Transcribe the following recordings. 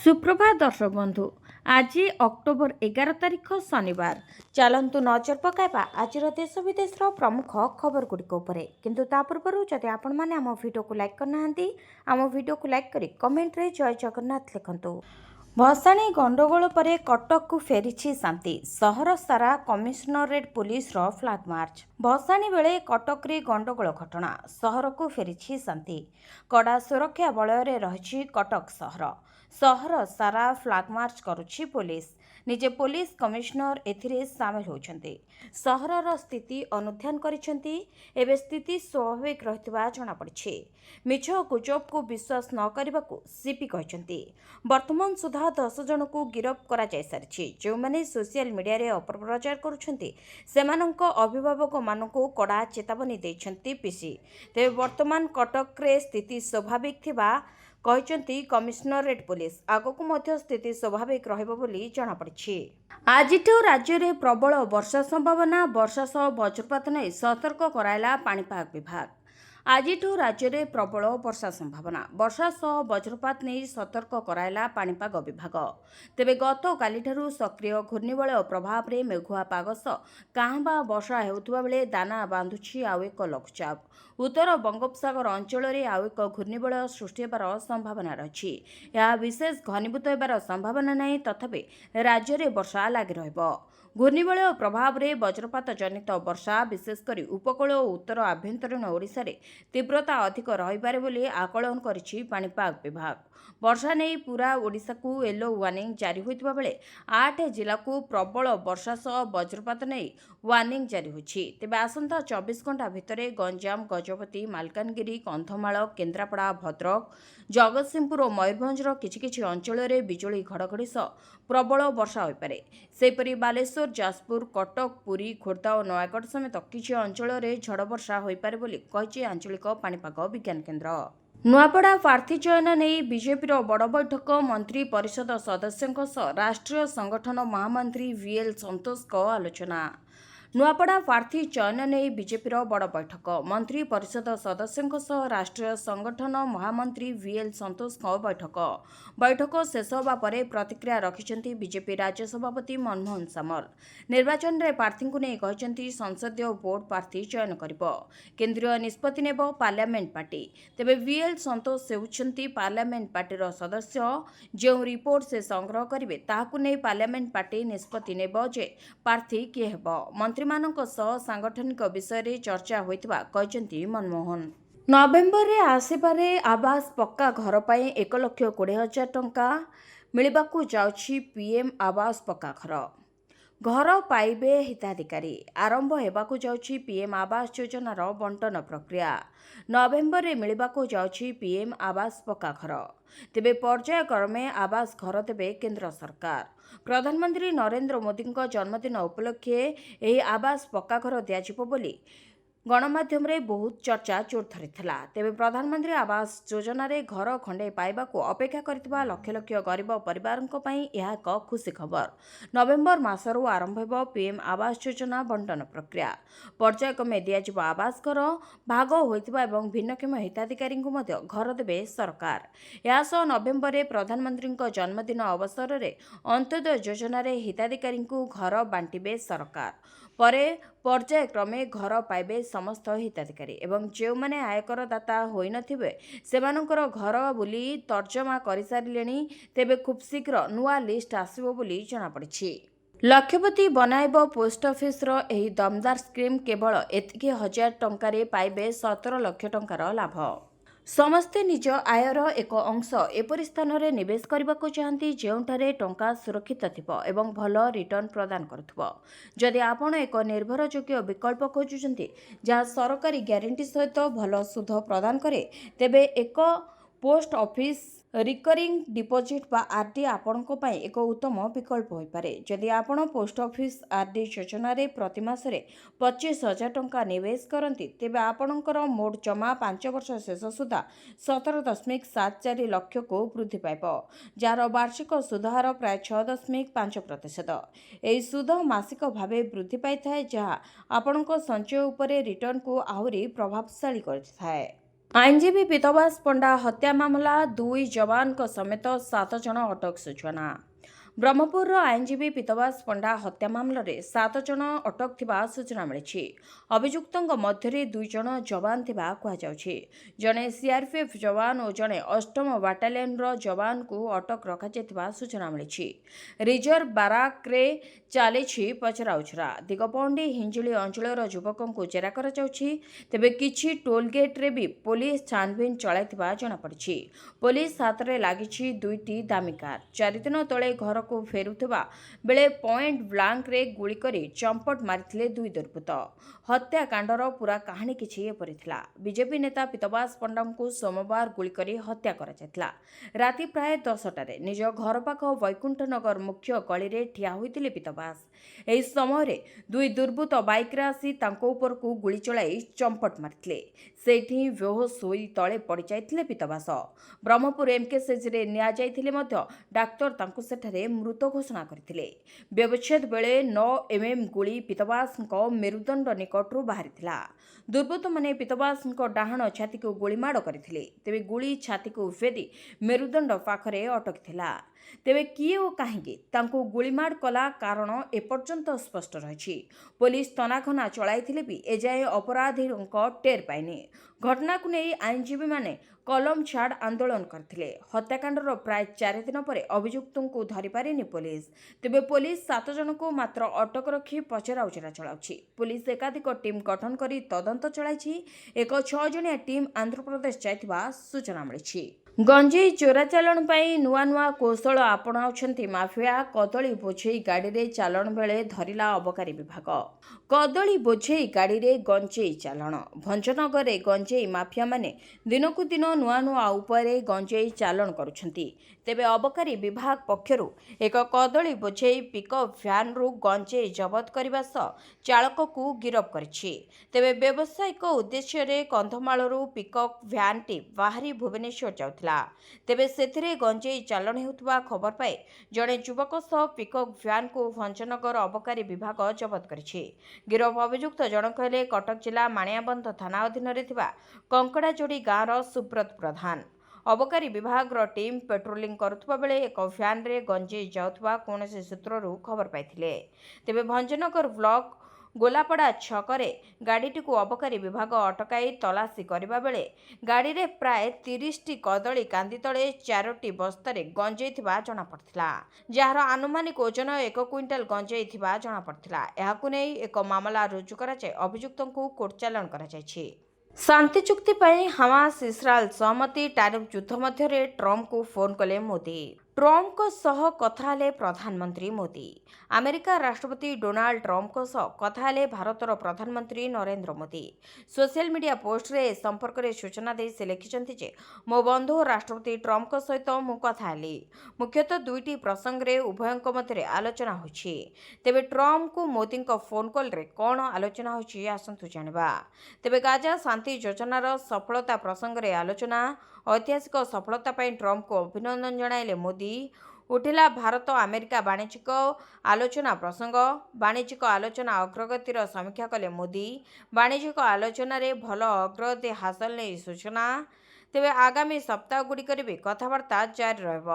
सुप्रभात दर्शक बंधु। आज अक्टोबर 11 तारिख शनिवार। चलतु नजर पकाइबा आज देश विदेश प्रमुख खबर गुड़िक किंतु ता पूर्व जदि आपण मैंने आम वीडियो को लाइक करना आम वीडियो को लाइक करी कमेंट रे जय जगन्नाथ लिखंतु। भसाणी गंडगोल पर कटक को फेरी शांति, सहर सारा कमिशनरेट पुलिस रो फ्लैग मार्च। भसाणी बेले कटक रे गंडगोल घटना, सहर को फेरी शांति। कड़ा सुरक्षा बलय रही कटक सहर सारा फ्लैग मार्च करुछि पुलिस। निजे पुलिस कमिशनर एथिरे सामिल होइछन्ति। सहरर स्थिति अनुध्यान करिछन्ति। एबे स्थिति स्वाभाविक रहितबा जणा पड़िछि। मिछ गुजब को विश्वास न करबाकू सीपी कहिछन्ति। वर्तमान सुधा 10 जन को गिरफ करा जाय सारिछि। जो माने सोशल मीडिया रे अपप्रचार करुछन्ति सेमानंक अभिभावक मानकू कड़ा चेतावनी दैछन्ति पीसी। तेबे वर्तमान कटक रे स्थिति स्वाभाविक थिबा कहते कमिशनरेट पुलिस। आगकू मध्य स्थिति स्वाभाविक रहिबो बोली जणा पड़िछि। आजिठू राज्य में प्रबल वर्षा संभावना, वर्षा सह वज्रपात नहीं सतर्क कराइला पाणीपाग विभाग। आजिठू राज्य में प्रबल वर्षा संभावना, वर्षा सह वज्रपात नहीं सतर्क कराइला पाणीपाग विभाग। तेबे गत कालीठारू सक्रिय घूर्णिबलय प्रभाव में मेघुआ पाग सह काहबा वर्षा हेउथुबा बेले दाना बांधुछि आउ एक लघुचाप। उत्तर बंगोपसागर अंचल में आउ एक घूर्णिबलय सृष्टि होबार संभावना रही। यह विशेष घनीभूत होबार संभावना नहीं, तथापि राज्य में वर्षा लगी रहिबो। घूर्णिबलय प्रभाव में वज्रपात जनित वर्षा विशेषकर उपकूल और उत्तर आभ्यंतरीण ओडिशा रे तीव्रता अधिक रहिपारे बोली आकलन करिछि पाणीपाग विभाग। वर्षा नहीं पूरा ओडिशा को येलो वार्निंग जारी होइतबा बेले 8 जिला को प्रबल वर्षा सह वज्रपात नहीं वार्निंग जारी होछि। तेबे आसंता 24 घंटा भितर गंजाम, गजपति, मालकानगिरी, कंधमाल, केन्द्रापड़ा, भद्रक, जगतसिंहपुर और मयूरभंजर किछि अंचल में बिजुली घड़घड़ी सह प्रबल वर्षा होइपारे। सेपरि बालेश्वर, जाजपुर, कटक, पुरी, खोर्धा और नयागढ़ समेत किछि अंचल में झड़ वर्षा होइपारे बोली कहिछि आंचलिक पाणीपाग विज्ञान केन्द्र। नुआपड़ा प्रार्थी चयन नहीं बीजेपी बड़ बैठक, मंत्री परिषद सदस्यों सह राष्ट्रीय संगठन महामंत्री वीएल संतोष आलोचना। नुआपड़ा प्रार्थी चयन नहीं बीजेपी बड़ बैठक, मंत्री परिषद सदस्यों सह राष्ट्रीय संगठन महामंत्री वीएल संतोष बैठक शेष होगा पर प्रतिक्रिया रखिंट बीजेपी राज्य सभापति मनमोहन सामल। निर्वाचन में प्रार्थी को नहीं कहते संसदीय बोर्ड प्रार्थी चयन कर केन्द्रीय निष्पत्ति नेब पार्लियामेंट पार्टी। तेबे वीएल संतोष होउछन्ति पार्लियामेंट पार्टीर सदस्य। जो रिपोर्ट से संग्रह करेंगे ताकू नहीं पार्लियामेंट पार्टी निष्पत्ति नेब जे प्रार्थी किए हेब। मंत्री मानक सह सांगठनिक विषय रे चर्चा होइतबा कहचन्ति मनमोहन। नवेम्बर रे आसेबारे आवास पक्का घर पाई 1,20,000 टंका मिलिबाकू जाउछि पीएम आवास पक्का घर पाइबे हिताधिकारी। आरंभ हेबाकू जाउछि पीएम आवास योजनार बंटन प्रक्रिया। नवेम्बर रे मिलिबाकू जाउछि पीएम आवास पक्का घर। तेबे पर्यायक्रमे आवास घर देबे केंद्र सरकार। प्रधानमंत्री नरेंद्र मोदी जन्मदिन उपलक्षे एही आवास पक्का घर दियाजिबो बोली गणमाध्यम रे बहुत चर्चा जोर धरिथिला। तेबे प्रधानमंत्री आवास योजना रे घर खंडे पाइबाकू अपेक्षा करथिबा लक्ष लक्ष गरीब परिवारक पई यह एक खुशी खबर। नवेम्बर मासरू आरंभ हेबो पीएम आवास योजना बंटन प्रक्रिया। पर्यायक्रमे दियाजिबो आवास घर भाग होइथिबा एवं भिन्नक्षम हिताधिकारी मध्य घर देबे सरकार। या सह नवेम्बर रे प्रधानमंत्री जन्मदिन अवसर रे अंत्योदय योजना रे हिताधिकारी घर बांटिबे सरकार। परे पर्यायक्रमे घर पाइबे समस्त हिताधिकारी एवं जो माने आयकर दाता होई नथिबे सेमानकर घर बुली तर्जमा कर सारिलेनी। तेबे खूब शीघ्र नुआ लिस्ट आसिबो बोली जणा पड़िछि। लक्षपति बनाइब पोस्ट ऑफिस रो एही दमदार स्कीम केवल एतिके 1000 टंकारे पाइबे 17 लाख टंकार लाभ। समस्ते निज आयर एक अंश एपरि स्थान रे निवेश करबाको चाहती जेउठारे टंका सुरक्षित थिबो एवं भल रिटर्न प्रदान करुथबो। जदि आपण एक निर्भरयोग्य विकल्प खोजुचंती जहाँ सरकारी ग्यारंटी सहित भल सुध प्रदान करे तेबे एक पोस्ट ऑफिस रिकरिंग डिपोजिट बा आरडी आपणको पई एक उत्तम विकल्प होई पारे। जदि आपण पोस्ट ऑफिस आरडी योजना रे प्रति मासरे 25,000 टंका निवेश करंती तेबे आपणकर मोट जमा 5 वर्ष शेष सुधा 17.74 लाख को वृद्धि पाइबो, जार वार्षिक सुधहार प्राय 6.5%। एही सुध मासिक भावे वृद्धि पाई थाए जहाँ आपणको संचय उपरे रिटर्न को आहुरी प्रभावशाली करथाए। ଆଇନଜୀବୀ ପିତବାସ ପଣ୍ଡା ହତ୍ୟା ମାମଲା 2 ଯବାନଙ୍କ ସମେତ 7 ଜଣ ଅଟକ ସୂଚନା। ବ୍ରହ୍ମପୁରର ଆଇନଜୀବୀ ପିତବାସ ପଣ୍ଡା ହତ୍ୟା ମାମଲାରେ 7 ଜଣ ଅଟକ ଥିବା ସୂଚନା ମିଳିଛି। ଅଭିଯୁକ୍ତଙ୍କ ମଧ୍ୟରେ 2 ଜଣ ଯବାନ ଥିବା କୁହାଯାଉଛି। ଜଣେ ସିଆର୍ପିଏଫ୍ ଯବାନ ଓ ଜଣେ 8ମ ବାଟାଲିୟନର ଯବାନଙ୍କୁ ଅଟକ ରଖାଯାଇଥିବା ସୂଚନା ମିଳିଛି। ରିଜର୍ଭ ବାରାକରେ ଚାଲିଛି ପଚରାଉଚରା। ଦିଗପହଣ୍ଡି ହିଞ୍ଜିଳି ଅଞ୍ଚଳର ଯୁବକଙ୍କୁ ଜେରା କରାଯାଉଛି। ତେବେ କିଛି ଟୋଲଗେଟ୍ରେ ବି ପୋଲିସ ଛାନଭିନ୍ ଚଳାଇଥିବା ଜଣାପଡ଼ିଛି। ପୋଲିସ ହାତରେ ଲାଗିଛି 2ଟି ଦାମୀ କାର୍। 4 ଦିନ ତଳେ ଘରକୁ ଫେରୁଥିବା ବେଳେ ପଏଣ୍ଟ ବ୍ଲାଙ୍କରେ ଗୁଳି କରି ଚମ୍ପଟ ମାରିଥିଲେ 2 ଦୁର୍ବୃତ୍ତ। ହତ୍ୟାକାଣ୍ଡର ପୂରା କାହାଣୀ କିଛି ଏପରି ଥିଲା। ବିଜେପି ନେତା ପିତବାସ ପଣ୍ଡାଙ୍କୁ ସୋମବାର ଗୁଳି କରି ହତ୍ୟା କରାଯାଇଥିଲା। ରାତି ପ୍ରାୟ 10ଟାରେ ନିଜ ଘର ପାଖ ବୈକୁଣ୍ଠନଗର ମୁଖ୍ୟ ଗଳିରେ ଠିଆ ହୋଇଥିଲେ ପିତବାସ। ଏହି ସମୟରେ 2 ଦୁର୍ବୃତ୍ତ ବାଇକ୍ରେ ଆସି ତାଙ୍କ ଉପରକୁ ଗୁଳି ଚଳାଇ ଚମ୍ପଟ ମାରିଥିଲେ। ସେଇଠି ବେହୋସ ହୋଇ ତଳେ ପଡ଼ିଯାଇଥିଲେ ପିତବାସ। ବ୍ରହ୍ମପୁର ଏମ୍କେସିଜିରେ ନିଆଯାଇଥିଲେ ମଧ୍ୟ ଡାକ୍ତର ତାଙ୍କୁ ସେଠାରେ ମୃତ ଘୋଷଣା କରିଥିଲେ। ବ୍ୟବଚ୍ଛେଦ ବେଳେ 9mm ଗୁଳି ପିତବାସଙ୍କ ମେରୁଦଣ୍ଡ ନିକଟରୁ ବାହାରିଥିଲା। ଦୁର୍ବୃତ୍ତମାନେ ପିତବାସଙ୍କ ଡାହାଣ ଛାତିକୁ ଗୁଳିମାଡ଼ କରିଥିଲେ। ତେବେ ଗୁଳି ଛାତିକୁ ଭେଦି ମେରୁଦଣ୍ଡ ପାଖରେ ଅଟକିଥିଲା। ତେବେ କିଏ ଓ କାହିଁକି ତାଙ୍କୁ ଗୁଳିମାଡ଼ କଲା କାରଣ ଏପର୍ଯ୍ୟନ୍ତ ସ୍ପଷ୍ଟ ରହିଛି। ପୋଲିସ ତନାଘନା ଚଳାଇଥିଲେ ବି ଏଯାଏଁ ଅପରାଧୀଙ୍କ ଟେର୍ ପାଇନି। ଘଟଣାକୁ ନେଇ ଆଇନଜୀବୀମାନେ କଲମ ଛାଡ଼ ଆନ୍ଦୋଳନ କରିଥିଲେ। ହତ୍ୟାକାଣ୍ଡର ପ୍ରାୟ 4 ଦିନ ପରେ ଅଭିଯୁକ୍ତଙ୍କୁ ଧରିପାରିନି ପୋଲିସ। ତେବେ ପୋଲିସ 7 ଜଣଙ୍କୁ ମାତ୍ର ଅଟକ ରଖି ପଚରାଉଚରା ଚଳାଉଛି। ପୋଲିସ ଏକାଧିକ ଟିମ୍ ଗଠନ କରି ତଦନ୍ତ ଚଳାଇଛି। ଏକ 6 ଜଣିଆ ଟିମ୍ ଆନ୍ଧ୍ରପ୍ରଦେଶ ଯାଇଥିବା ସୂଚନା ମିଳିଛି। ଗଞ୍ଜେଇ ଚୋରାଚାଲାଣ ପାଇଁ ନୂଆ ନୂଆ କୌଶଳ ଆପଣାଉଛନ୍ତି ମାଫିଆ। କଦଳୀ ବୋଝେଇ ଗାଡ଼ିରେ ଚାଲାଣ ବେଳେ ଧରିଲା ଅବକାରୀ ବିଭାଗ। କଦଳୀ ବୋଝେଇ ଗାଡ଼ିରେ ଗଞ୍ଜେଇ ଚାଲାଣ। ଭଞ୍ଜନଗରରେ ଗଞ୍ଜେଇ ମାଫିଆମାନେ ଦିନକୁ ଦିନ ନୂଆ ନୂଆ ଉପାୟରେ ଗଞ୍ଜେଇ ଚାଲାଣ କରୁଛନ୍ତି। ତେବେ ଅବକାରୀ ବିଭାଗ ପକ୍ଷରୁ ଏକ କଦଳୀ ବୋଝେଇ ପିକଅପ୍ ଭ୍ୟାନ୍ରୁ ଗଞ୍ଜେଇ ଜବତ କରିବା ସହ ଚାଳକକୁ ଗିରଫ କରିଛି। ତେବେ ବ୍ୟବସାୟିକ ଉଦ୍ଦେଶ୍ୟରେ କନ୍ଧମାଳରୁ ପିକଅପ୍ ଭ୍ୟାନ୍ଟି ବାହାରି ଭୁବନେଶ୍ୱର ଯାଉଥିଲା। ତେବେ ସେଥିରେ ଗଞ୍ଜେଇ ଚାଲାଣ ହେଉଥିବା ଖବର ପାଇ ଜଣେ ଯୁବକ ସହ ପିକଅପ୍ ଭ୍ୟାନ୍କୁ ଭଞ୍ଜନଗର ଅବକାରୀ ବିଭାଗ ଜବତ କରିଛି। ଗିରଫ ଅଭିଯୁକ୍ତ ଜଣକ ହେଲେ କଟକ ଜିଲ୍ଲା ମାଣିଆବନ୍ଧ ଥାନା ଅଧୀନରେ ଥିବା କଙ୍କଡ଼ାଯୋଡ଼ି ଗାଁର ସୁବ୍ରତ ପ୍ରଧାନ। ଅବକାରୀ ବିଭାଗର ଟିମ୍ ପେଟ୍ରୋଲିଂ କରୁଥିବା ବେଳେ ଏକ ଭ୍ୟାନ୍ରେ ଗଞ୍ଜେଇ ଯାଉଥିବା କୌଣସି ସୂତ୍ରରୁ ଖବର ପାଇଥିଲେ। ତେବେ ଭଞ୍ଜନଗର ବ୍ଲକ ଗୋଲାପଡ଼ା ଛକରେ ଗାଡ଼ିଟିକୁ ଅବକାରୀ ବିଭାଗ ଅଟକାଇ ତଲାସି କରିବା ବେଳେ ଗାଡ଼ିରେ ପ୍ରାୟ 30ଟି କଦଳୀ କାନ୍ଦି ତଳେ 4ଟି ବସ୍ତାରେ ଗଞ୍ଜେଇ ଥିବା ଜଣାପଡ଼ିଥିଲା। ଯାହାର ଆନୁମାନିକ ଓଜନ 1 କୁଇଣ୍ଟାଲ ଗଞ୍ଜେଇ ଥିବା ଜଣାପଡ଼ିଥିଲା। ଏହାକୁ ନେଇ ଏକ ମାମଲା ରୁଜୁ କରାଯାଇ ଅଭିଯୁକ୍ତଙ୍କୁ କୋର୍ଟ ଚାଲାଣ କରାଯାଇଛି। ଶାନ୍ତି ଚୁକ୍ତି ପାଇଁ ହାମାସ ଇସ୍ରାଏଲ ସହମତି। ଟାରିଫ୍ ଯୁଦ୍ଧ ମଧ୍ୟରେ ଟ୍ରମ୍ପଙ୍କୁ ଫୋନ୍ କଲେ ମୋଦି। ଟ୍ରମ୍ପଙ୍କ ସହ କଥା ହେଲେ ପ୍ରଧାନମନ୍ତ୍ରୀ ମୋଦି। ଆମେରିକା ରାଷ୍ଟ୍ରପତି ଡୋନାଲ୍ଡ ଟ୍ରମ୍ପଙ୍କ ସହ କଥା ହେଲେ ଭାରତର ପ୍ରଧାନମନ୍ତ୍ରୀ ନରେନ୍ଦ୍ର ମୋଦି। ସୋସିଆଲ ମିଡିଆ ପୋଷ୍ଟରେ ଏ ସମ୍ପର୍କରେ ସୂଚନା ଦେଇ ସେ ଲେଖିଛନ୍ତି ଯେ ମୋ ବନ୍ଧୁ ରାଷ୍ଟ୍ରପତି ଟ୍ରମ୍ପଙ୍କ ସହିତ ମୁଁ କଥା ହେଲି। ମୁଖ୍ୟତଃ 2ଟି ପ୍ରସଙ୍ଗରେ ଉଭୟଙ୍କ ମଧ୍ୟରେ ଆଲୋଚନା ହୋଇଛି। ତେବେ ଟ୍ରମ୍ପଙ୍କୁ ମୋଦିଙ୍କ ଫୋନ୍ କଲ୍ରେ କ'ଣ ଆଲୋଚନା ହୋଇଛି ଆସନ୍ତୁ ଜାଣିବା। ତେବେ ଗାଜା ଶାନ୍ତି ଯୋଜନାର ସଫଳତା ପ୍ରସଙ୍ଗରେ ଆଲୋଚନା। ଐତିହାସିକ ସଫଳତା ପାଇଁ ଟ୍ରମ୍ପଙ୍କୁ ଅଭିନନ୍ଦନ ଜଣାଇଲେ ମୋଦି। ଉଠିଲା ଭାରତ ଆମେରିକା ବାଣିଜ୍ୟିକ ଆଲୋଚନା ପ୍ରସଙ୍ଗ। ବାଣିଜ୍ୟିକ ଆଲୋଚନା ଅଗ୍ରଗତିର ସମୀକ୍ଷା କଲେ ମୋଦି। ବାଣିଜ୍ୟିକ ଆଲୋଚନାରେ ଭଲ ଅଗ୍ରଗତି ହାସଲ ନେଇ ସୂଚନା। ତେବେ ଆଗାମୀ ସପ୍ତାହଗୁଡ଼ିକରେ ବି କଥାବାର୍ତ୍ତା ଜାରି ରହିବ।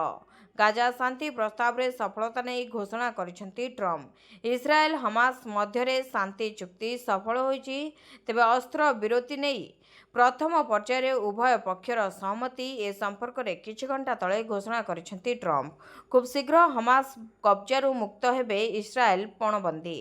ଗାଜା ଶାନ୍ତି ପ୍ରସ୍ତାବରେ ସଫଳତା ନେଇ ଘୋଷଣା କରିଛନ୍ତି ଟ୍ରମ୍ପ। ଇସ୍ରାଏଲ ହମାସ ମଧ୍ୟରେ ଶାନ୍ତି ଚୁକ୍ତି ସଫଳ ହୋଇଛି। ତେବେ ଅସ୍ତ୍ର ବିରତି ନେଇ ପ୍ରଥମ ପର୍ଯ୍ୟାୟରେ ଉଭୟ ପକ୍ଷର ସହମତି ଏ ସମ୍ପର୍କରେ କିଛି ଘଣ୍ଟା ତଳେ ଘୋଷଣା କରିଛନ୍ତି ଟ୍ରମ୍ପ। ଖୁବ୍ ଶୀଘ୍ର ହମାସ କବ୍ଜାରୁ ମୁକ୍ତ ହେବେ ଇସ୍ରାଏଲ ପଣବନ୍ଦୀ।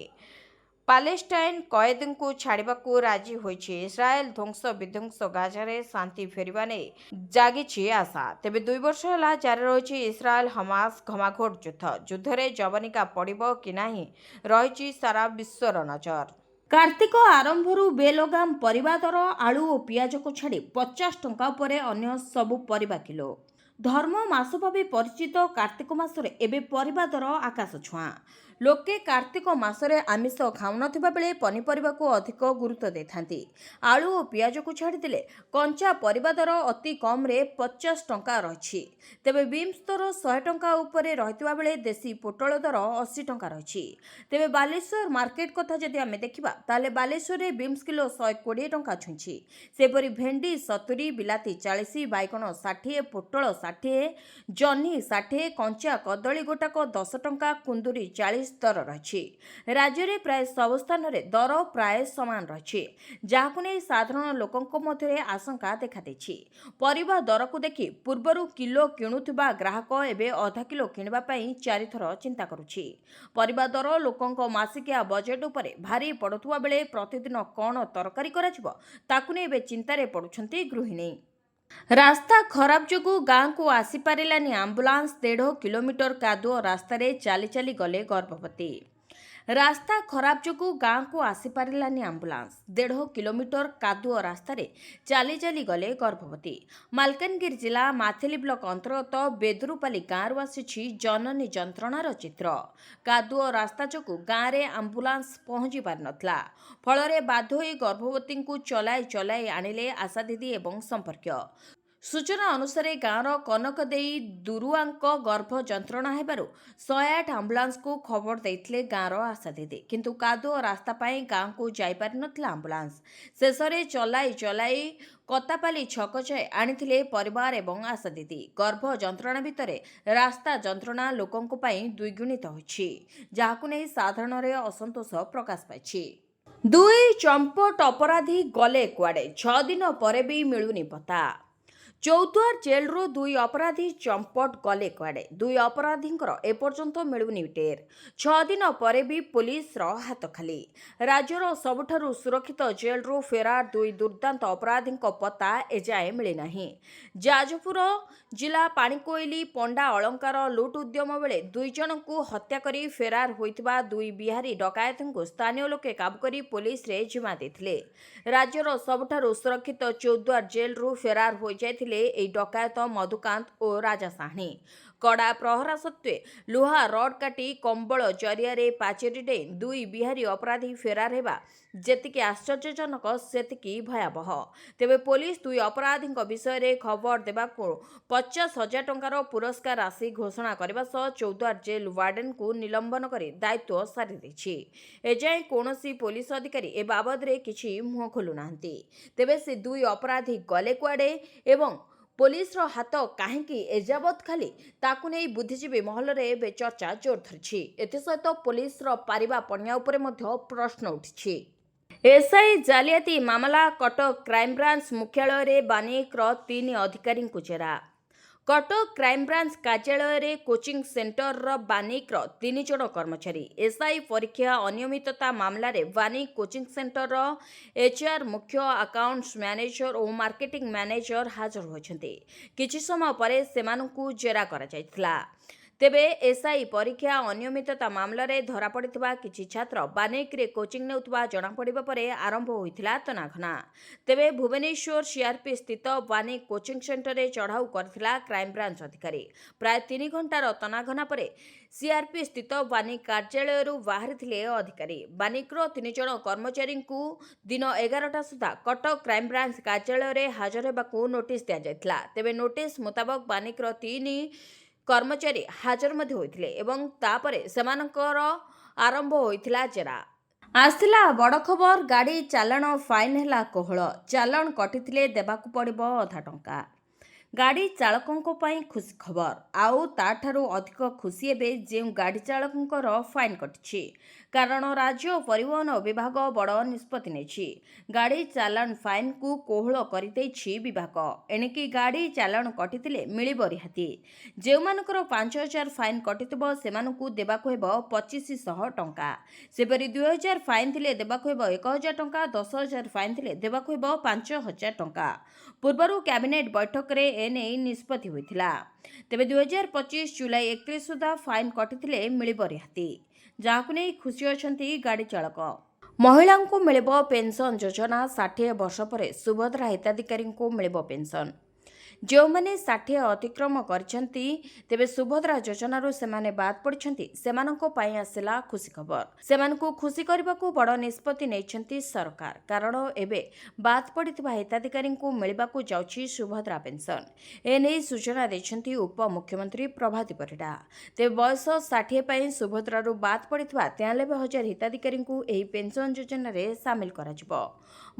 ପାଲେଷ୍ଟାଇନ କଏଦୀଙ୍କୁ ଛାଡ଼ିବାକୁ ରାଜି ହୋଇଛି ଇସ୍ରାଏଲ। ଧ୍ୱଂସ ବିଧ୍ୱଂସ ଗାଜାରେ ଶାନ୍ତି ଫେରିବା ନେଇ ଜାଗିଛି ଆଶା। ତେବେ 2 ବର୍ଷ ହେଲା ଜାରି ରହିଛି ଇସ୍ରାଏଲ ହମାସ ଘମାଘୋଟ ଯୁଦ୍ଧ। ଯୁଦ୍ଧରେ ଯବନିକା ପଡ଼ିବ କି ନାହିଁ ରହିଛି ସାରା ବିଶ୍ୱର ନଜର। କାର୍ତ୍ତିକ ଆରମ୍ଭରୁ ବେଲଗାମ ପରିବା ଦର। ଆଳୁ ଓ ପିଆଜକୁ ଛାଡ଼ି 50 ଟଙ୍କା ଉପରେ ଅନ୍ୟ ସବୁ ପରିବା କିଲୋ। ଧର୍ମ ମାସ ଭାବେ ପରିଚିତ କାର୍ତ୍ତିକ ମାସରେ ଏବେ ପରିବା ଦର ଆକାଶ ଛୁଆଁ। ଲୋକେ କାର୍ତ୍ତିକ ମାସରେ ଆମିଷ ଖାଉନଥିବା ବେଳେ ପନିପରିବାକୁ ଅଧିକ ଗୁରୁତ୍ୱ ଦେଇଥାନ୍ତି। ଆଳୁ ଓ ପିଆଜକୁ ଛାଡ଼ିଦେଲେ କଞ୍ଚା ପରିବା ଦର ଅତି କମ୍ରେ 50 ଟଙ୍କା ରହିଛି। ତେବେ ବିମ୍ସ ଦର 100 ଟଙ୍କା ଉପରେ ରହିଥିବା ବେଳେ ଦେଶୀ ପୋଟଳ ଦର 80 ଟଙ୍କା ରହିଛି। ତେବେ ବାଲେଶ୍ୱର ମାର୍କେଟ କଥା ଯଦି ଆମେ ଦେଖିବା ତାହେଲେ ବାଲେଶ୍ୱରରେ ବିମ୍ସ କିଲୋ 120 ଟଙ୍କା ଛୁଇଁଛି। ସେପରି ଭେଣ୍ଡି 70, ବିଲାତି 40, ବାଇଗଣ 60, ପୋଟଳ 60, ଜହ୍ନି 60, କଞ୍ଚା କଦଳୀ ଗୋଟାକ 10 ଟଙ୍କା, କୁନ୍ଦୁରି 40 ଦର ରହିଛି। ରାଜ୍ୟରେ ପ୍ରାୟ ସବୁ ସ୍ଥାନରେ ଦର ପ୍ରାୟ ସମାନ ରହିଛି, ଯାହାକୁ ନେଇ ସାଧାରଣ ଲୋକଙ୍କ ମଧ୍ୟରେ ଆଶଙ୍କା ଦେଖାଦେଇଛି। ପରିବା ଦରକୁ ଦେଖି ପୂର୍ବରୁ କିଲୋ କିଣୁଥିବା ଗ୍ରାହକ ଏବେ ଅଧା କିଲୋ କିଣିବା ପାଇଁ 4 ଥର ଚିନ୍ତା କରୁଛି। ପରିବା ଦର ଲୋକଙ୍କ ମାସିକିଆ ବଜେଟ୍ ଉପରେ ଭାରି ପଡ଼ୁଥିବା ବେଳେ ପ୍ରତିଦିନ କ'ଣ ତରକାରୀ କରାଯିବ ତାକୁ ନେଇ ଏବେ ଚିନ୍ତାରେ ପଡ଼ୁଛନ୍ତି ଗୃହିଣୀ। ରାସ୍ତା ଖରାପ ଯୋଗୁଁ ଗାଁକୁ ଆସିପାରିଲାନି ଆମ୍ବୁଲାନ୍ସ। 1.5 କିଲୋମିଟର କାଦୁଅ ରାସ୍ତାରେ ଚାଲି ଚାଲି ଗଲେ ଗର୍ଭବତୀ। ରାସ୍ତା ଖରାପ ଯୋଗୁଁ ଗାଁକୁ ଆସିପାରିଲାନି ଆମ୍ବୁଲାନ୍ସ। 1.5 କିଲୋମିଟର କାଦୁଅ ରାସ୍ତାରେ ଚାଲି ଚାଲି ଗଲେ ଗର୍ଭବତୀ। ମାଲକାନଗିରି ଜିଲ୍ଲା ମାଥିଲି ବ୍ଲକ ଅନ୍ତର୍ଗତ ବେଦୁରୁପାଲି ଗାଁରୁ ଆସିଛି ଜନନୀ ଯନ୍ତ୍ରଣାର ଚିତ୍ର। କାଦୁଅ ରାସ୍ତା ଯୋଗୁଁ ଗାଁରେ ଆମ୍ବୁଲାନ୍ସ ପହଞ୍ଚି ପାରିନଥିଲା। ଫଳରେ ବାଧ୍ୟ ହୋଇ ଗର୍ଭବତୀଙ୍କୁ ଚଲାଇ ଚଲାଇ ଆଣିଲେ ଆଶା ଦିଦି ଏବଂ ସମ୍ପର୍କୀୟ। ସୂଚନା ଅନୁସାରେ ଗାଁର କନକ ଦେଇ ଦୁରୁଆଙ୍କ ଗର୍ଭ ଯନ୍ତ୍ରଣା ହେବାରୁ 108 ଆମ୍ବୁଲାନ୍ସକୁ ଖବର ଦେଇଥିଲେ ଗାଁର ଆଶା ଦିଦି। କିନ୍ତୁ କାଦୁଅ ରାସ୍ତା ପାଇଁ ଗାଁକୁ ଯାଇପାରିନଥିଲା ଆମ୍ବୁଲାନ୍ସ। ଶେଷରେ ଚଲାଇ ଚଲାଇ କତାପାଲି ଛକ ଯାଏ ଆଣିଥିଲେ ପରିବାର ଏବଂ ଆଶା ଦିଦି। ଗର୍ଭ ଯନ୍ତ୍ରଣା ଭିତରେ ରାସ୍ତା ଯନ୍ତ୍ରଣା ଲୋକଙ୍କ ପାଇଁ ଦ୍ୱିଗୁଣିତ ହୋଇଛି, ଯାହାକୁ ନେଇ ସାଧାରଣରେ ଅସନ୍ତୋଷ ପ୍ରକାଶ ପାଇଛି। 2 ଚମ୍ପଟ ଅପରାଧୀ ଗଲେ କୁଆଡ଼େ? 6 ଦିନ ପରେ ବି ମିଳୁନି ପତ୍ତା। ଚୌଦ୍ୱାର ଜେଲରୁ 2 ଅପରାଧୀ ଚମ୍ପଟ ଗଲେ କୁଆଡ଼େ? 2 ଅପରାଧୀଙ୍କର ଏପର୍ଯ୍ୟନ୍ତ ମିଳୁନି ଟେର୍। 6 ଦିନ ପରେ ବି ପୋଲିସର ହାତ ଖାଲି। ରାଜ୍ୟର ସବୁଠାରୁ ସୁରକ୍ଷିତ ଜେଲରୁ ଫେରାର 2 ଦୁର୍ଦ୍ଦାନ୍ତ ଅପରାଧୀଙ୍କ ପତ୍ତା ଏଯାଏଁ ମିଳିନାହିଁ। ଯାଜପୁର ଜିଲ୍ଲା ପାଣିକୋଇଲି ପଣ୍ଡା ଅଳଙ୍କାର ଲୁଟ୍ ଉଦ୍ୟମ ବେଳେ 2 ଜଣଙ୍କୁ ହତ୍ୟା କରି ଫେରାର ହୋଇଥିବା 2 ବିହାରୀ ଡକାୟତଙ୍କୁ ସ୍ଥାନୀୟ ଲୋକେ କାବୁ କରି ପୋଲିସରେ ଜିମା ଦେଇଥିଲେ। ରାଜ୍ୟର ସବୁଠାରୁ ସୁରକ୍ଷିତ ଚୌଦ୍ୱାର ଜେଲରୁ ଫେରାର ହୋଇଯାଇଥିଲେ ଏହି ଡକାୟତ ମଧୁକାନ୍ତ ଓ ରାଜା ସାହ୍ନି। କଡ଼ା ପ୍ରହରା ସତ୍ତ୍ୱେ ଲୁହା ରଡ୍ କାଟି କମ୍ବଳ ଜରିଆରେ ପାଚେରୀ ଡେଇଁ 2 ବିହାରୀ ଅପରାଧୀ ଫେରାର ହେବା ଯେତିକି ଆଶ୍ଚର୍ଯ୍ୟଜନକ ସେତିକି ଭୟାବହ। ତେବେ ପୋଲିସ 2 ଅପରାଧୀଙ୍କ ବିଷୟରେ ଖବର ଦେବାକୁ 50,000 ଟଙ୍କାର ପୁରସ୍କାର ରାଶି ଘୋଷଣା କରିବା ସହ ଚୌଦ୍ୱାର ଜେଲ୍ ୱାର୍ଡେନଙ୍କୁ ନିଲମ୍ବନ କରି ଦାୟିତ୍ୱ ସାରିଦେଇଛି। ଏଯାଏଁ କୌଣସି ପୋଲିସ ଅଧିକାରୀ ଏ ବାବଦରେ କିଛି ମୁହଁ ଖୋଲୁନାହାନ୍ତି। ତେବେ ସେ 2 ଅପରାଧୀ ଗଲେ କୁଆଡ଼େ ଏବଂ ପୋଲିସର ହାତ କାହିଁକି ଏଯାବତ୍ ଖାଲି, ତାକୁ ନେଇ ବୁଦ୍ଧିଜୀବୀ ମହଲରେ ଏବେ ଚର୍ଚ୍ଚା ଜୋର ଧରିଛି। ଏଥିସହିତ ପୋଲିସର ପାରିବା ପଣିଆ ଉପରେ ମଧ୍ୟ ପ୍ରଶ୍ନ ଉଠିଛି। ଏସ୍ଆଇ ଜାଲିଆତି ମାମଲା କଟକ କ୍ରାଇମବ୍ରାଞ୍ଚ ମୁଖ୍ୟାଳୟରେ ବାନିକର 3 ଅଧିକାରୀଙ୍କୁ ଜେରା। କଟକ କ୍ରାଇମବ୍ରାଞ୍ଚ କାର୍ଯ୍ୟାଳୟରେ କୋଚିଂ ସେଣ୍ଟରର ବାନିକର 3 ଜଣ କର୍ମଚାରୀ ଏସ୍ଆଇ ପରୀକ୍ଷା ଅନିୟମିତତା ମାମଲାରେ ବାନିକ କୋଚିଂ ସେଣ୍ଟରର ଏଚ୍ଆର୍ ମୁଖ୍ୟ, ଆକାଉଣ୍ଟସ ମ୍ୟାନେଜର ଓ ମାର୍କେଟିଂ ମ୍ୟାନେଜର ହାଜର ହୋଇଛନ୍ତି। କିଛି ସମୟ ପରେ ସେମାନଙ୍କୁ ଜେରା କରାଯାଇଥିଲା। ତେବେ ଏସ୍ଆଇ ପରୀକ୍ଷା ଅନିୟମିତତା ମାମଲାରେ ଧରାପଡ଼ିଥିବା କିଛି ଛାତ୍ର ବାନିକରେ କୋଚିଂ ନେଉଥିବା ଜଣାପଡ଼ିବା ପରେ ଆରମ୍ଭ ହୋଇଥିଲା ତନାଘନା। ତେବେ ଭୁବନେଶ୍ୱର ସିଆର୍ପି ସ୍ଥିତ ବାନିକ କୋଚିଂ ସେଣ୍ଟରରେ ଚଢ଼ାଉ କରିଥିଲା କ୍ରାଇମବ୍ରାଞ୍ଚ ଅଧିକାରୀ। ପ୍ରାୟ 3 ଘଣ୍ଟାର ତନାଘନା ପରେ ସିଆର୍ପି ସ୍ଥିତ ବାନିକ କାର୍ଯ୍ୟାଳୟରୁ ବାହାରିଥିଲେ ଅଧିକାରୀ। ବାନିକର 3 ଜଣ କର୍ମଚାରୀଙ୍କୁ ଦିନ 11ଟା ସୁଦ୍ଧା କଟକ କ୍ରାଇମବ୍ରାଞ୍ଚ କାର୍ଯ୍ୟାଳୟରେ ହାଜର ହେବାକୁ ନୋଟିସ୍ ଦିଆଯାଇଥିଲା। ତେବେ ନୋଟିସ୍ ମୁତାବକ ବାନିକର 3 କର୍ମଚାରୀ ହାଜର ମଧ୍ୟ ହୋଇଥିଲେ ଏବଂ ତାପରେ ସେମାନଙ୍କର ଆରମ୍ଭ ହୋଇଥିଲା ଜେରା। ଆସିଲା ବଡ଼ ଖବର, ଗାଡ଼ି ଚାଲାଣ ଫାଇନ୍ ହେଲା କୋହଳ। ଚାଲାଣ କଟିଥିଲେ ଦେବାକୁ ପଡ଼ିବ ଅଧା ଟଙ୍କା। ଗାଡ଼ି ଚାଳକଙ୍କ ପାଇଁ ଖୁସି ଖବର। ଆଉ ତାଠାରୁ ଅଧିକ ଖୁସି ଏବେ ଯେଉଁ ଗାଡ଼ି ଚାଳକଙ୍କର ଫାଇନ୍ କଟିଛି। କାରଣ ରାଜ୍ୟ ପରିବହନ ବିଭାଗ ବଡ଼ ନିଷ୍ପତ୍ତି ନେଇଛି। ଗାଡ଼ି ଚାଲାଣ ଫାଇନ୍କୁ କୋହଳ କରିଦେଇଛି ବିଭାଗ। ଏଣିକି ଗାଡ଼ି ଚାଲାଣ କଟିଥିଲେ ମିଳିବ ରିହାତି। ଯେଉଁମାନଙ୍କର 5,000 ଫାଇନ୍ କଟିଥିବ ସେମାନଙ୍କୁ ଦେବାକୁ ହେବ 2,500 ଟଙ୍କା। ସେପରି 2,000 ଫାଇନ୍ ଥିଲେ ଦେବାକୁ ହେବ 1,000 ଟଙ୍କା, 10,000 ଫାଇନ୍ ଥିଲେ ଦେବାକୁ ହେବ 5,000 ଟଙ୍କା। ପୂର୍ବରୁ କ୍ୟାବିନେଟ୍ ବୈଠକରେ ଏନେଇ ନିଷ୍ପତ୍ତି ହୋଇଥିଲା। ତେବେ 2025 ଜୁଲାଇ 31 ସୁଦ୍ଧା ଫାଇନ୍ କଟିଥିଲେ ମିଳିବ ରିହାତି, ଯାହାକୁ ନେଇ ଖୁସି ଅଛନ୍ତି ଗାଡ଼ି ଚାଳକ। ମହିଳାଙ୍କୁ ମିଳିବ ପେନ୍ସନ୍ ଯୋଜନା। 60 ବର୍ଷ ପରେ ସୁଭଦ୍ରା ହିତାଧିକାରୀଙ୍କୁ ମିଳିବ ପେନ୍ସନ୍। ଯେଉଁମାନେ 60 ଅତିକ୍ରମ କରିଛନ୍ତି ତେବେ ସୁଭଦ୍ରା ଯୋଜନାରୁ ସେମାନେ ବାଦ୍ ପଡ଼ିଛନ୍ତି ସେମାନଙ୍କ ପାଇଁ ଆସିଲା ଖୁସି ଖବର। ସେମାନଙ୍କୁ ଖୁସି କରିବାକୁ ବଡ଼ ନିଷ୍ପତ୍ତି ନେଇଛନ୍ତି ସରକାର, କାରଣ ଏବେ ବାଦ୍ ପଡ଼ିଥିବା ହିତାଧିକାରୀଙ୍କୁ ମିଳିବାକୁ ଯାଉଛି ସୁଭଦ୍ରା ପେନ୍ସନ। ଏନେଇ ସୂଚନା ଦେଇଛନ୍ତି ଉପମୁଖ୍ୟମନ୍ତ୍ରୀ ପ୍ରଭାତୀ ପରିଡ଼ା। ତେବେ ବୟସ 60 ପାଇଁ ସୁଭଦ୍ରାରୁ ବାଦ୍ ପଡ଼ିଥିବା 93,000 ହିତାଧିକାରୀଙ୍କୁ ଏହି ପେନ୍ସନ ଯୋଜନାରେ ସାମିଲ କରାଯିବ।